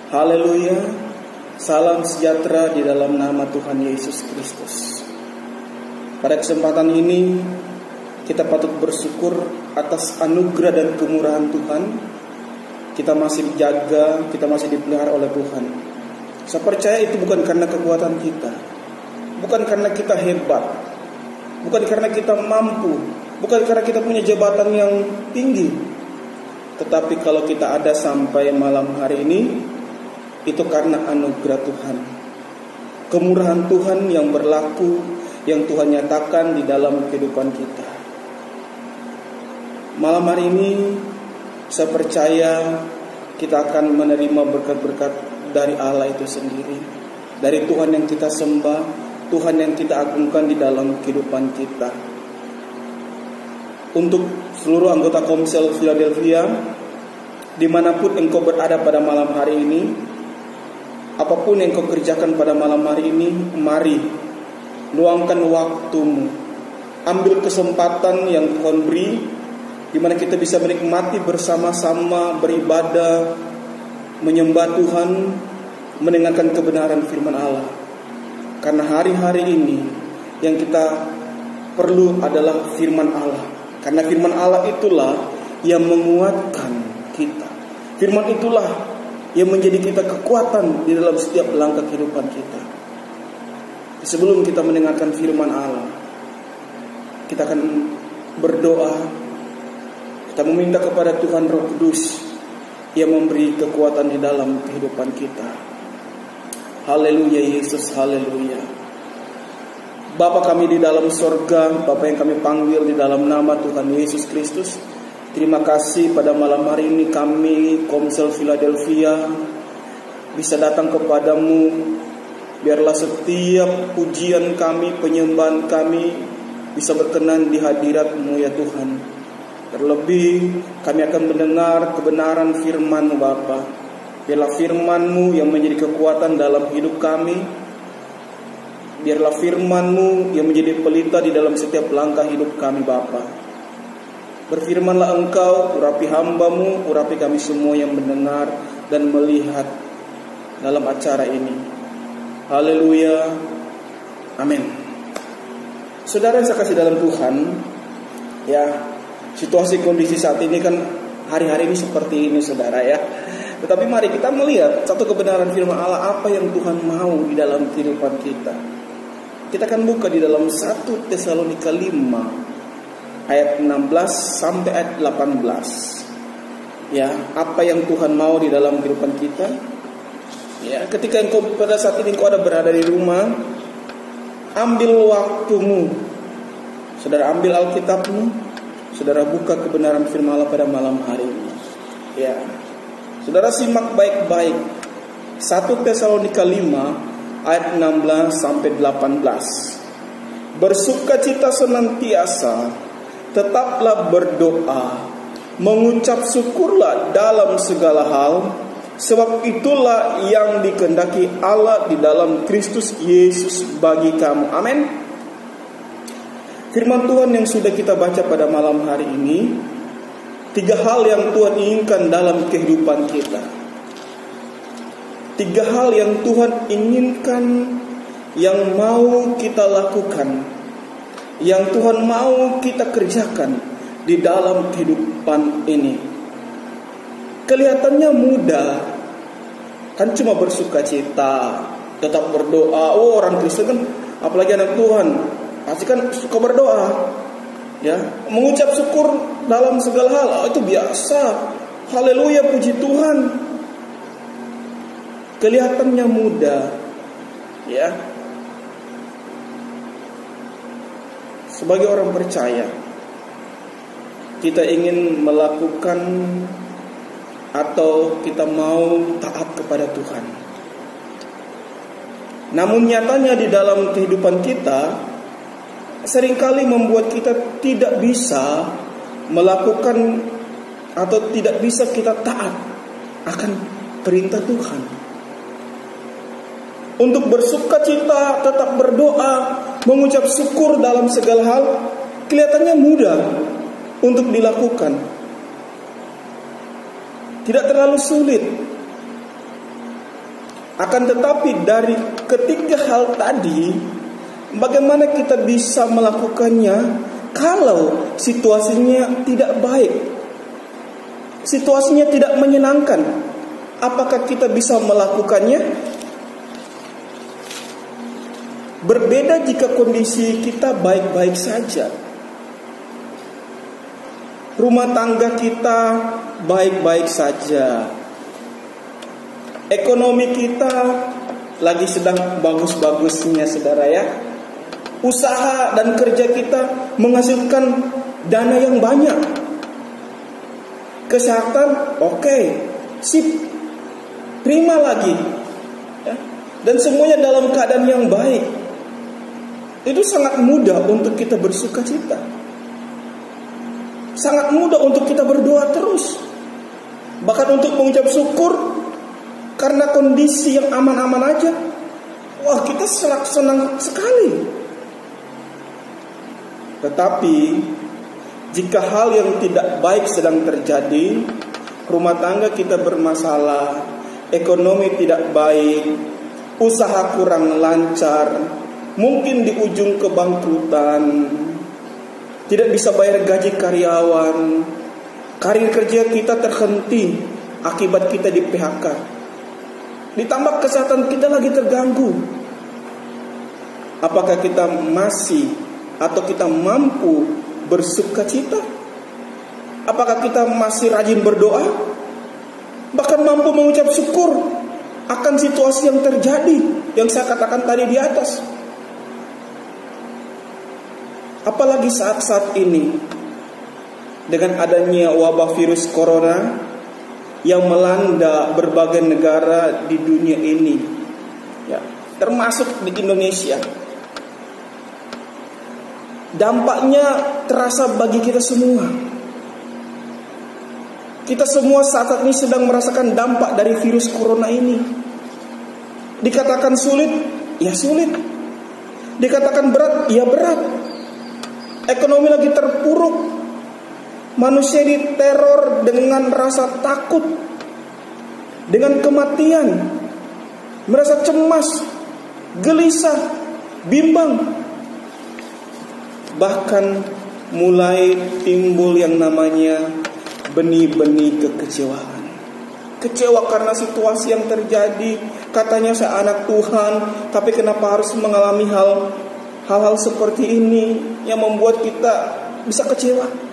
Haleluya. Salam sejahtera di dalam nama Tuhan Yesus Kristus. Pada kesempatan ini kita patut bersyukur atas anugerah dan kemurahan Tuhan. Kita masih dijaga, kita masih dipelihara oleh Tuhan. Saya percaya itu bukan karena kekuatan kita, bukan karena kita hebat, bukan karena kita mampu, bukan karena kita punya jabatan yang tinggi. Tetapi kalau kita ada sampai malam hari ini, itu karena anugerah Tuhan, kemurahan Tuhan yang berlaku, yang Tuhan nyatakan di dalam kehidupan kita. Malam hari ini saya percaya kita akan menerima berkat-berkat dari Allah itu sendiri, dari Tuhan yang kita sembah, Tuhan yang kita agungkan di dalam kehidupan kita. Untuk seluruh anggota Komsel Philadelphia, dimanapun engkau berada pada malam hari ini, apapun yang kau kerjakan pada malam hari ini, mari luangkan waktumu, ambil kesempatan yang Tuhan beri, di mana kita bisa menikmati bersama-sama beribadah, menyembah Tuhan, mendengarkan kebenaran firman Allah. Karena hari-hari ini yang kita perlu adalah firman Allah. Karena firman Allah itulah yang menguatkan kita. Firman itulah yang menjadi kita kekuatan di dalam setiap langkah kehidupan kita. Sebelum kita mendengarkan firman Allah, kita akan berdoa. Kita meminta kepada Tuhan Roh Kudus yang memberi kekuatan di dalam kehidupan kita. Haleluya Yesus, haleluya. Bapa kami di dalam sorga, Bapa yang kami panggil di dalam nama Tuhan Yesus Kristus, terima kasih pada malam hari ini kami Komsel Philadelphia bisa datang kepadamu. Biarlah setiap pujian kami, penyembahan kami bisa berkenan di hadirat-Mu ya Tuhan. Terlebih kami akan mendengar kebenaran firman-Mu Bapa. Biarlah firman-Mu yang menjadi kekuatan dalam hidup kami. Biarlah firman-Mu yang menjadi pelita di dalam setiap langkah hidup kami Bapa. Berfirmanlah Engkau, urapi hamba-Mu, urapi kami semua yang mendengar dan melihat dalam acara ini. Haleluya. Amin. Saudara yang saya kasih dalam Tuhan, ya, situasi kondisi saat ini kan hari-hari ini seperti ini saudara ya. Tetapi mari kita melihat satu kebenaran firman Allah, apa yang Tuhan mau di dalam kehidupan kita. Kita akan buka di dalam 1 Tesalonika 5 ayat 16 sampai ayat 18. Ya, apa yang Tuhan mau di dalam kehidupan kita. Ya, ketika engkau pada saat ini engkau ada berada di rumah, ambil waktumu. Saudara ambil Alkitabmu, saudara buka kebenaran firman Allah pada malam hari ini. Ya. Saudara simak baik-baik 1 Tesalonika 5 ayat 16 sampai 18. Bersukacita senantiasa, tetaplah berdoa, mengucap syukurlah dalam segala hal, sebab itulah yang dikehendaki Allah di dalam Kristus Yesus bagi kamu. Amin. Firman Tuhan yang sudah kita baca pada malam hari ini, 3 hal yang Tuhan inginkan dalam kehidupan kita. 3 hal yang Tuhan inginkan, yang mau kita lakukan, yang Tuhan mau kita kerjakan di dalam kehidupan ini. Kelihatannya mudah, kan cuma bersukacita, tetap berdoa. Oh, orang Kristen kan, apalagi anak Tuhan, pasti kan suka berdoa, ya, mengucap syukur dalam segala hal. Oh, itu biasa. Haleluya, puji Tuhan. Kelihatannya mudah, ya. Sebagai orang percaya, kita ingin melakukan atau kita mau taat kepada Tuhan. Namun nyatanya di dalam kehidupan kita seringkali membuat kita tidak bisa melakukan atau tidak bisa kita taat akan perintah Tuhan. Untuk bersukacita, tetap berdoa, mengucap syukur dalam segala hal, kelihatannya mudah untuk dilakukan. Tidak terlalu sulit. Akan tetapi dari ketiga hal tadi, bagaimana kita bisa melakukannya kalau situasinya tidak baik, situasinya tidak menyenangkan? Apakah kita bisa melakukannya? Berbeda jika kondisi kita baik-baik saja. Rumah tangga kita baik-baik saja. Ekonomi kita lagi sedang bagus-bagusnya, saudara ya. Usaha dan kerja kita menghasilkan dana yang banyak. Kesehatan oke, sip, prima lagi ya. Dan semuanya dalam keadaan yang baik. Itu sangat mudah untuk kita bersuka cita. Sangat mudah untuk kita berdoa terus. Bahkan untuk mengucap syukur karena kondisi yang aman-aman aja. Wah, kita senang sekali. Tetapi jika hal yang tidak baik sedang terjadi, rumah tangga kita bermasalah, ekonomi tidak baik, usaha kurang lancar, mungkin di ujung kebangkrutan, tidak bisa bayar gaji karyawan, karir kerja kita terhenti akibat kita di PHK. Ditambah kesehatan kita lagi terganggu. Apakah kita masih atau kita mampu bersuka cita? Apakah kita masih rajin berdoa? Bahkan mampu mengucap syukur akan situasi yang terjadi, yang saya katakan tadi di atas. Apalagi saat-saat ini, dengan adanya wabah virus corona yang melanda berbagai negara di dunia ini, ya, termasuk di Indonesia. Dampaknya terasa bagi kita semua. Kita semua saat ini sedang merasakan dampak dari virus corona ini. Dikatakan sulit, ya sulit. Dikatakan berat, ya berat. Ekonomi lagi terpuruk. Manusia diteror dengan rasa takut, dengan kematian, merasa cemas, gelisah, bimbang. Bahkan mulai timbul yang namanya benih-benih kekecewaan. Kecewa karena situasi yang terjadi. Katanya saya anak Tuhan, tapi kenapa harus mengalami hal-hal seperti ini yang membuat kita bisa kecewa.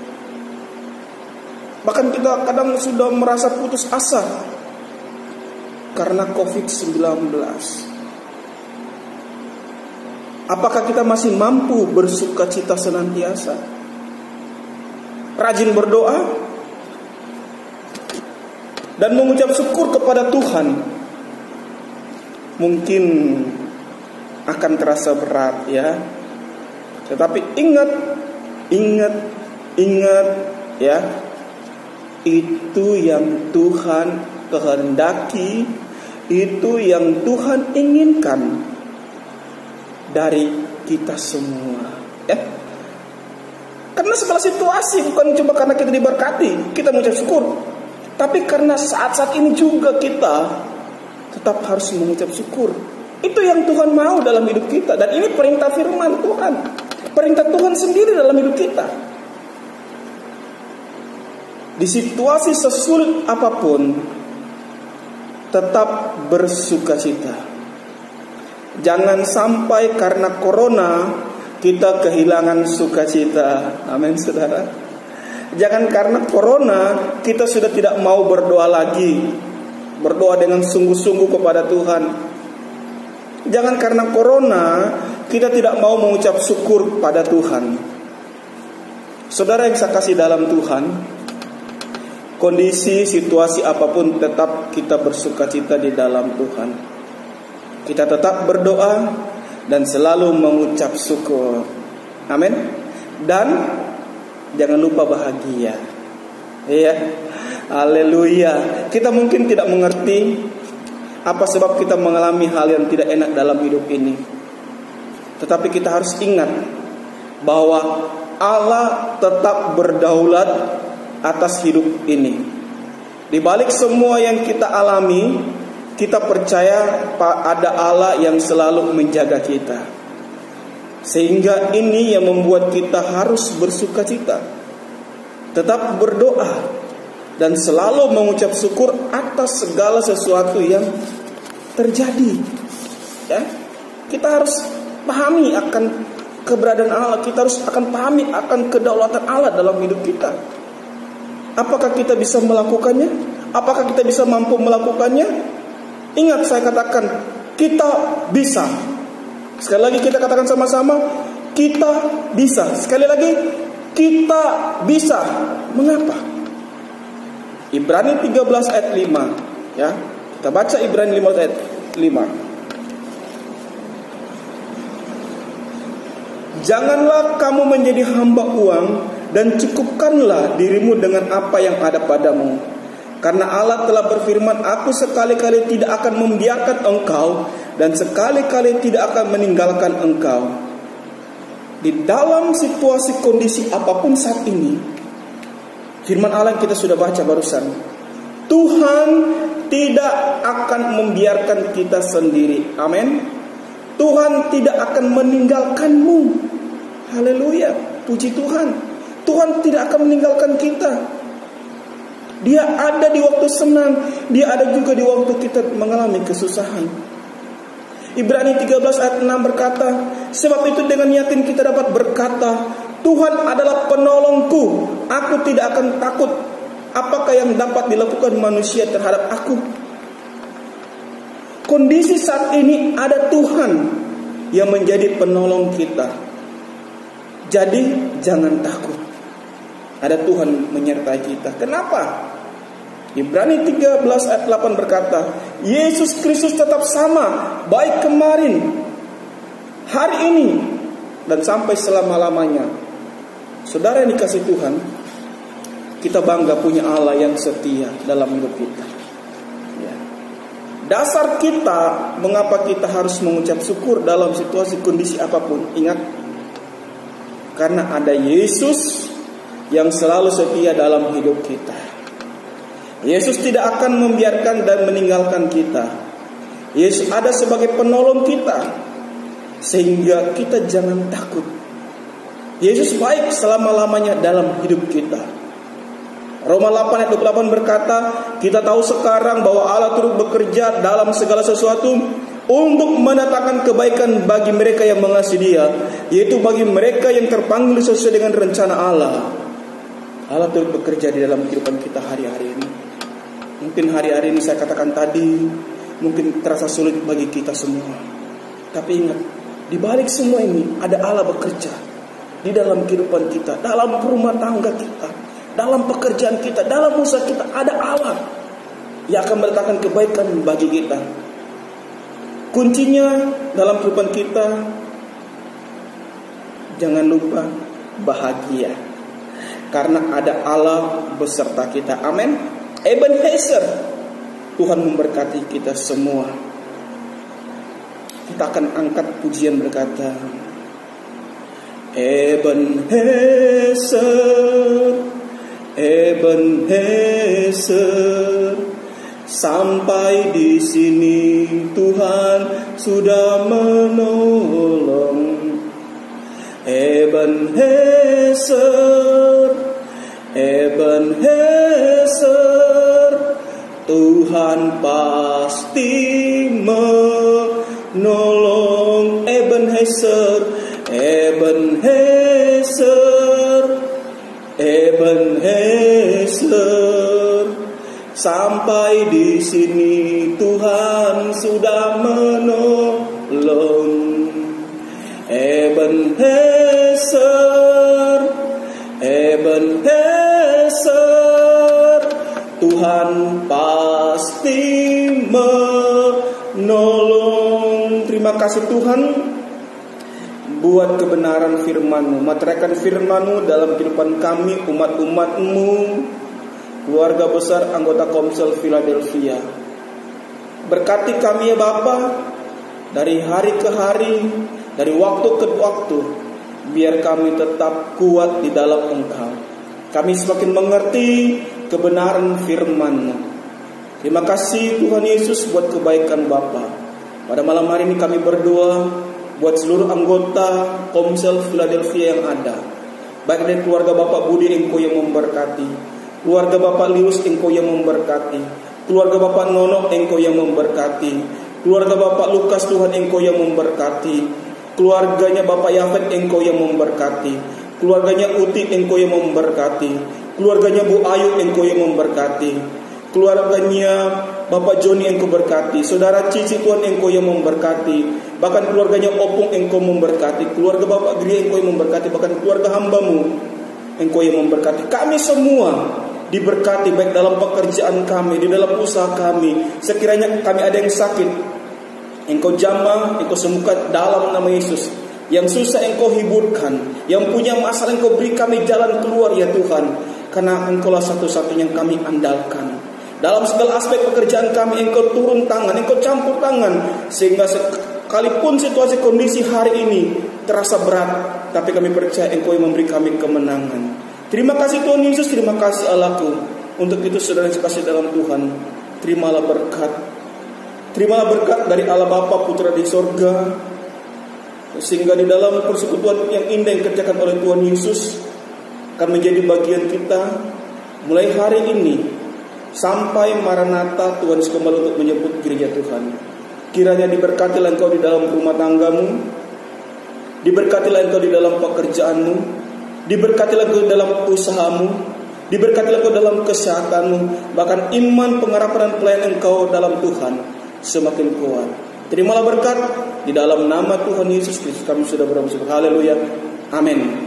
Bahkan kita kadang sudah merasa putus asa karena COVID-19. Apakah kita masih mampu bersuka cita senantiasa? Rajin berdoa dan mengucap syukur kepada Tuhan. Mungkin akan terasa berat ya. Tetapi ingat ya. Itu yang Tuhan kehendaki, itu yang Tuhan inginkan dari kita semua, ya. Karena segala situasi bukan cuma karena kita diberkati, kita mengucap syukur, tapi karena saat-saat ini juga kita tetap harus mengucap syukur. Itu yang Tuhan mau dalam hidup kita, dan ini perintah firman Tuhan, perintah Tuhan sendiri dalam hidup kita. Di situasi sesulit apapun, tetap bersukacita. Jangan sampai karena corona kita kehilangan sukacita. Amin, saudara. Jangan karena corona kita sudah tidak mau berdoa lagi, berdoa dengan sungguh-sungguh kepada Tuhan. Jangan karena corona kita tidak mau mengucap syukur pada Tuhan. Saudara yang saya kasih dalam Tuhan, kondisi, situasi apapun tetap kita bersukacita di dalam Tuhan. Kita tetap berdoa dan selalu mengucap syukur. Amin. Dan jangan lupa bahagia. Iya. Haleluya. Kita mungkin tidak mengerti apa sebab kita mengalami hal yang tidak enak dalam hidup ini. Tetapi kita harus ingat bahwa Allah tetap berdaulat atas hidup ini. Di balik semua yang kita alami, kita percaya ada Allah yang selalu menjaga kita. Sehingga ini yang membuat kita harus bersukacita, tetap berdoa, dan selalu mengucap syukur atas segala sesuatu yang terjadi. Ya, kita harus pahami akan keberadaan Allah. Kita harus akan pahami akan kedaulatan Allah dalam hidup kita. Apakah kita bisa melakukannya? Apakah kita bisa mampu melakukannya? Ingat, saya katakan kita bisa. Sekali lagi kita katakan sama-sama, kita bisa. Sekali lagi, kita bisa. Mengapa? Ibrani 13 ayat 5. Ya, kita baca Ibrani 15 ayat 5. Janganlah kamu menjadi hamba uang, dan cukupkanlah dirimu dengan apa yang ada padamu. Karena Allah telah berfirman, aku sekali-kali tidak akan membiarkan engkau, dan sekali-kali tidak akan meninggalkan engkau. Di dalam situasi kondisi apapun saat ini, firman Allah yang kita sudah baca barusan, Tuhan tidak akan membiarkan kita sendiri. Amin. Tuhan tidak akan meninggalkanmu. Haleluya. Puji Tuhan. Tuhan tidak akan meninggalkan kita. Dia ada di waktu senang, Dia ada juga di waktu kita mengalami kesusahan. Ibrani 13 ayat 6 berkata, sebab itu dengan yakin kita dapat berkata, Tuhan adalah penolongku, aku tidak akan takut. Apakah yang dapat dilakukan manusia terhadap aku? Kondisi saat ini ada Tuhan yang menjadi penolong kita. Jadi jangan takut. Ada Tuhan menyertai kita. Kenapa? Ibrani 13 ayat 8 berkata, Yesus Kristus tetap sama, baik kemarin, hari ini, dan sampai selama-lamanya. Saudara yang dikasih Tuhan, kita bangga punya Allah yang setia dalam hidup kita. Ya. Dasar kita, mengapa kita harus mengucap syukur dalam situasi kondisi apapun. Ingat, karena ada Yesus yang selalu setia dalam hidup kita. Yesus tidak akan membiarkan dan meninggalkan kita. Yesus ada sebagai penolong kita, sehingga kita jangan takut. Yesus baik selama-lamanya dalam hidup kita. Roma 8 ayat 28 berkata, kita tahu sekarang bahwa Allah turut bekerja dalam segala sesuatu untuk mendatangkan kebaikan bagi mereka yang mengasihi Dia, yaitu bagi mereka yang terpanggil sesuai dengan rencana Allah. Allah turut bekerja di dalam kehidupan kita hari-hari ini. Mungkin hari-hari ini saya katakan tadi, mungkin terasa sulit bagi kita semua. Tapi ingat, di balik semua ini ada Allah bekerja di dalam kehidupan kita, dalam rumah tangga kita, dalam pekerjaan kita, dalam usaha kita. Ada Allah yang akan mendatangkan kebaikan bagi kita. Kuncinya dalam kehidupan kita, jangan lupa bahagia, karena ada Allah beserta kita. Amin. Ebenezer, Tuhan memberkati kita semua. Kita akan angkat pujian berkata, Ebenezer, Ebenezer, sampai di sini Tuhan sudah menolong. Ebenezer, Ebenezer, Tuhan pasti menolong. Ebenezer, Ebenezer, Ebenezer, sampai di sini Tuhan sudah menolong. Ebenezer, Ebenezer, Tuhan pasti menolong. Terima kasih Tuhan buat kebenaran firman-Mu. Materaikan firman-Mu dalam kehidupan kami, umat-umat-Mu, keluarga besar anggota Komsel Philadelphia. Berkati kami ya Bapa, dari hari ke hari, dari waktu ke waktu, biar kami tetap kuat di dalam Engkau. Kami semakin mengerti kebenaran firman-Mu. Terima kasih Tuhan Yesus buat kebaikan Bapa. Pada malam hari ini kami berdoa buat seluruh anggota Komsel Philadelphia yang ada. Baik dari keluarga Bapak Budi, Engkau yang memberkati. Keluarga Bapak Lius, Engkau yang memberkati. Keluarga Bapak Nono, Engkau yang memberkati. Keluarga Bapak Lukas, Tuhan Engkau yang memberkati. Keluarganya Bapak Yafet, Engkau yang memberkati. Keluarganya Uti, Engkau yang memberkati. Keluarganya Bu Ayu, Engkau yang memberkati. Keluarganya Bapak Joni, Engkau berkati. Saudara Cici, Tuhan Engkau yang memberkati. Bahkan keluarganya Opung, Engkau memberkati. Keluarga Bapak Gria, Engkau yang memberkati. Bahkan keluarga hamba-Mu, Engkau yang memberkati. Kami semua diberkati, baik dalam pekerjaan kami, di dalam usaha kami. Sekiranya kami ada yang sakit, Engkau jamah, Engkau sembuhkan dalam nama Yesus. Yang susah Engkau hiburkan. Yang punya masalah Engkau beri kami jalan keluar ya Tuhan. Karena Engkaulah satu-satunya yang kami andalkan. Dalam segala aspek pekerjaan kami Engkau turun tangan, Engkau campur tangan. Sehingga sekalipun situasi kondisi hari ini terasa berat, tapi kami percaya Engkau yang memberi kami kemenangan. Terima kasih Tuhan Yesus, terima kasih Allahku. Untuk itu saudara yang kasih dalam Tuhan, terimalah berkat. Terimalah berkat dari Allah Bapa, Putra di sorga. Sehingga di dalam persekutuan yang indah yang dikerjakan oleh Tuhan Yesus akan menjadi bagian kita mulai hari ini sampai Maranatha Tuhan Yesus kembali untuk menyebut gereja Tuhan. Kiranya diberkatilah engkau di dalam rumah tanggamu, diberkatilah engkau di dalam pekerjaanmu, diberkatilah engkau dalam usahamu, diberkatilah engkau dalam kesehatanmu, bahkan iman, pengharapan dan pelayanan engkau dalam Tuhan semakin kuat. Terimalah berkat di dalam nama Tuhan Yesus Kristus kami sudah berdoa. Haleluya. Amin.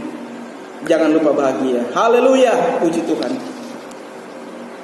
Jangan lupa bahagia. Haleluya. Puji Tuhan.